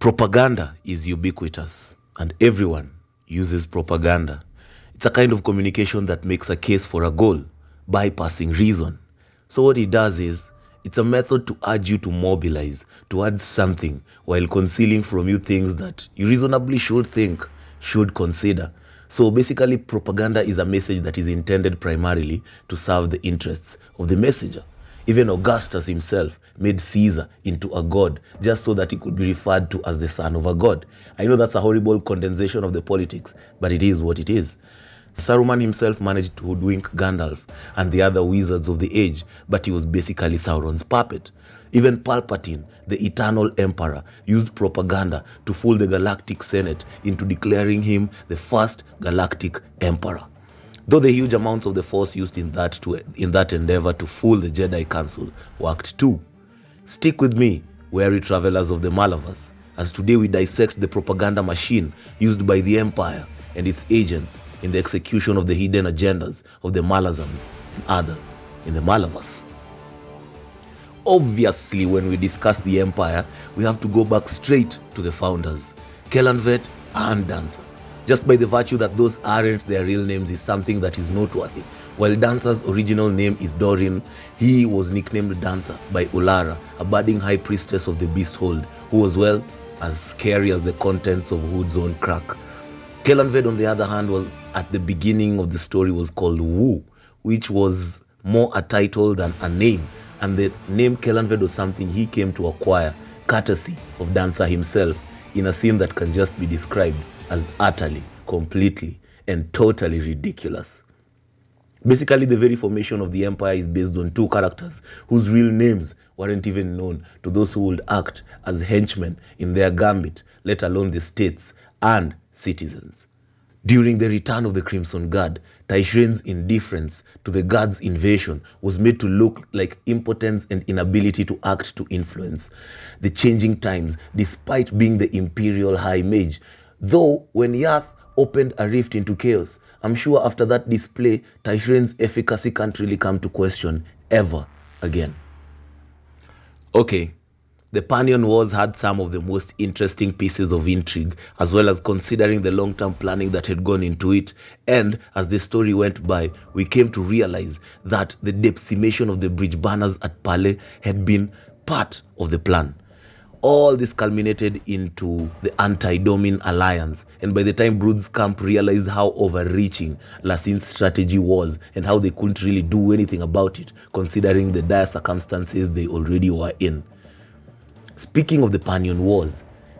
Propaganda is ubiquitous, and everyone uses propaganda. It's a kind of communication that makes a case for a goal, bypassing reason. So what it does is, it's a method to urge you to mobilize, to add something, while concealing from you things that you reasonably should think, should consider. So basically, propaganda is a message that is intended primarily to serve the interests of the messenger. Even Augustus himself made Caesar into a god just so that he could be referred to as the son of a god. I know that's a horrible condensation of the politics, but it is what it is. Saruman himself managed to hoodwink Gandalf and the other wizards of the age, but he was basically Sauron's puppet. Even Palpatine, the eternal emperor, used propaganda to fool the Galactic Senate into declaring him the first galactic emperor. Though the huge amounts of the Force used in that endeavor to fool the Jedi Council worked too. Stick with me, weary travelers of the Malaverse, as today we dissect the propaganda machine used by the Empire and its agents in the execution of the hidden agendas of the Malazans and others in the Malaverse. Obviously, when we discuss the Empire, we have to go back straight to the founders, Kellanvet and Dancer. Just by the virtue that those aren't their real names is something that is noteworthy. While Dancer's original name is Dorin, he was nicknamed Dancer by Ulara, a budding high priestess of the Beasthold, who was, well, as scary as the contents of Hood's own crack. Kellanvet, on the other hand, was at the beginning of the story was called Wu, which was more a title than a name, and the name Kellanvet was something he came to acquire, courtesy of Dancer himself, in a scene that can just be described as utterly, completely, and totally ridiculous. Basically, the very formation of the Empire is based on two characters whose real names weren't even known to those who would act as henchmen in their gambit, let alone the states and citizens. During the return of the Crimson Guard, Tishrain's indifference to the Guard's invasion was made to look like impotence and inability to act to influence the changing times, despite being the Imperial High Mage. Though, when Yath opened a rift into chaos, I'm sure after that display, Tishrain's efficacy can't really come to question ever again. Okay, the Panion Wars had some of the most interesting pieces of intrigue, as well as considering the long-term planning that had gone into it, and as the story went by, we came to realize that the decimation of the bridge banners at Palais had been part of the plan. All this culminated into the anti-Domin alliance, and by the time Brood's camp realized how overreaching Lassine's strategy was and how they couldn't really do anything about it, considering the dire circumstances they already were in. Speaking of the Panion Wars,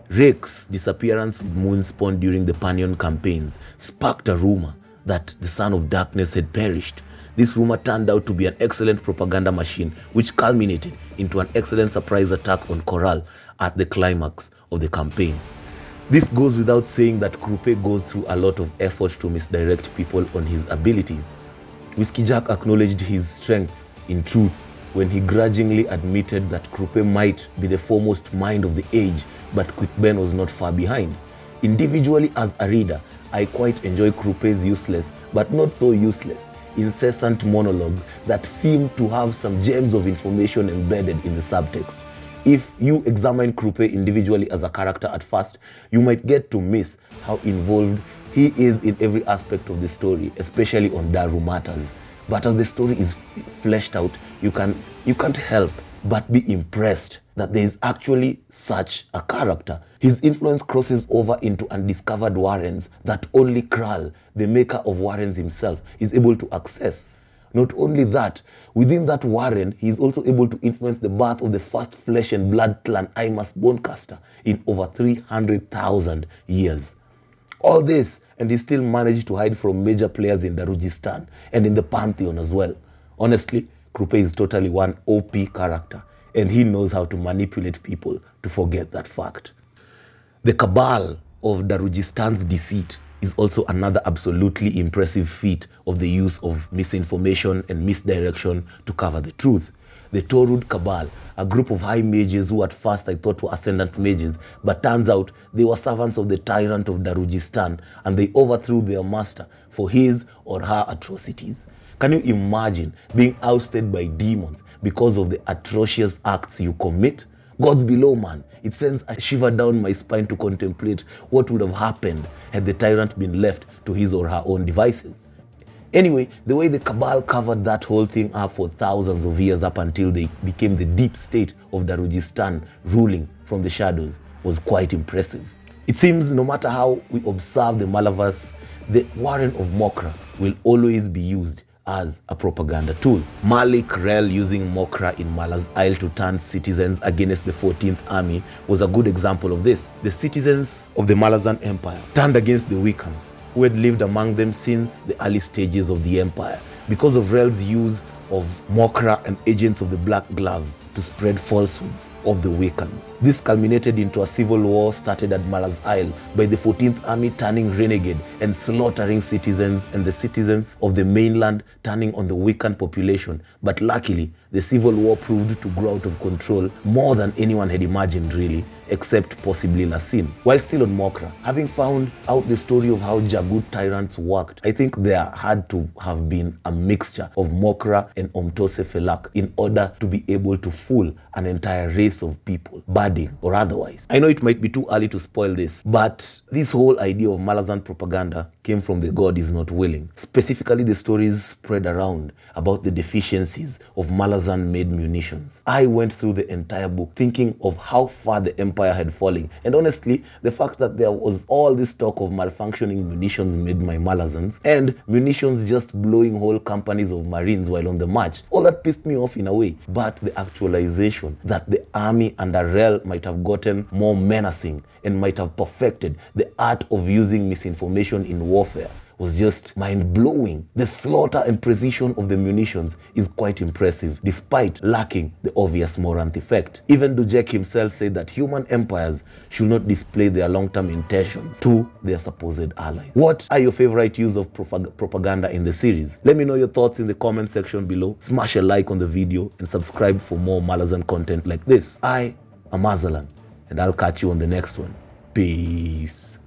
Rake's disappearance with Moonspawn during the Panion campaigns sparked a rumor that the Son of Darkness had perished. This rumor turned out to be an excellent propaganda machine, which culminated into an excellent surprise attack on Corporal at the climax of the campaign. This goes without saying that Krupe goes through a lot of effort to misdirect people on his abilities. Whiskey Jack acknowledged his strengths in truth when he grudgingly admitted that Krupe might be the foremost mind of the age, but Quickben was not far behind. Individually as a reader, I quite enjoy Krupe's useless, but not so useless, incessant monologues that seem to have some gems of information embedded in the subtext. If you examine Krupe individually as a character at first, you might get to miss how involved he is in every aspect of the story, especially on Daru matters. But as the story is fleshed out, you can't help but be impressed that there is actually such a character. His influence crosses over into undiscovered warrens that only Kral, the maker of warrens himself, is able to access. Not only that, within that warren, he is also able to influence the birth of the first flesh and blood clan Imus Bonecaster in over 300,000 years. All this, and he still managed to hide from major players in Darujistan and in the Pantheon as well. Honestly, Krupe is totally one OP character, and he knows how to manipulate people to forget that fact. The cabal of Darujistan's deceit is also another absolutely impressive feat of the use of misinformation and misdirection to cover the truth. The Torud Cabal, a group of high mages who at first I thought were ascendant mages, but turns out they were servants of the tyrant of Darujistan, and they overthrew their master for his or her atrocities. Can you imagine being ousted by demons because of the atrocious acts you commit? Gods below, man. It sends a shiver down my spine to contemplate what would have happened had the tyrant been left to his or her own devices. Anyway, the way the Cabal covered that whole thing up for thousands of years up until they became the deep state of Darujistan ruling from the shadows was quite impressive. It seems no matter how we observe the Malaverse, the Warren of Mokra will always be used as a propaganda tool. Malik Rel using Mokra in Malaz Isle to turn citizens against the 14th Army was a good example of this. The citizens of the Malazan Empire turned against the Wiccans, who had lived among them since the early stages of the empire, because of Rel's use of Mokra and agents of the Black Glove to spread falsehoods of the Wiccans. This culminated into a civil war started at Malaz Isle by the 14th Army turning renegade and slaughtering citizens, and the citizens of the mainland turning on the Wiccan population. But luckily, the civil war proved to grow out of control more than anyone had imagined, really, except possibly Lasin. While still on Mokra, having found out the story of how Jagut tyrants worked, I think there had to have been a mixture of Mokra and Omtose Felak in order to be able to fool an entire race of people, budding or otherwise. I know it might be too early to spoil this, but this whole idea of Malazan propaganda came from the God is not willing. Specifically, the stories spread around about the deficiencies of Malazan-made munitions. I went through the entire book thinking of how far the empire had fallen, and honestly, the fact that there was all this talk of malfunctioning munitions made by Malazans, and munitions just blowing whole companies of marines while on the march, all that pissed me off in a way. But the actualization that the army under Rel might have gotten more menacing and might have perfected the art of using misinformation in warfare was just mind-blowing. The slaughter and precision of the munitions is quite impressive, despite lacking the obvious Morant effect. Even Dujek himself said that human empires should not display their long-term intentions to their supposed allies. What are your favorite use of propaganda in the series? Let me know your thoughts in the comment section below. Smash a like on the video and subscribe for more Malazan content like this. I am Mazalan, and I'll catch you on the next one. Peace.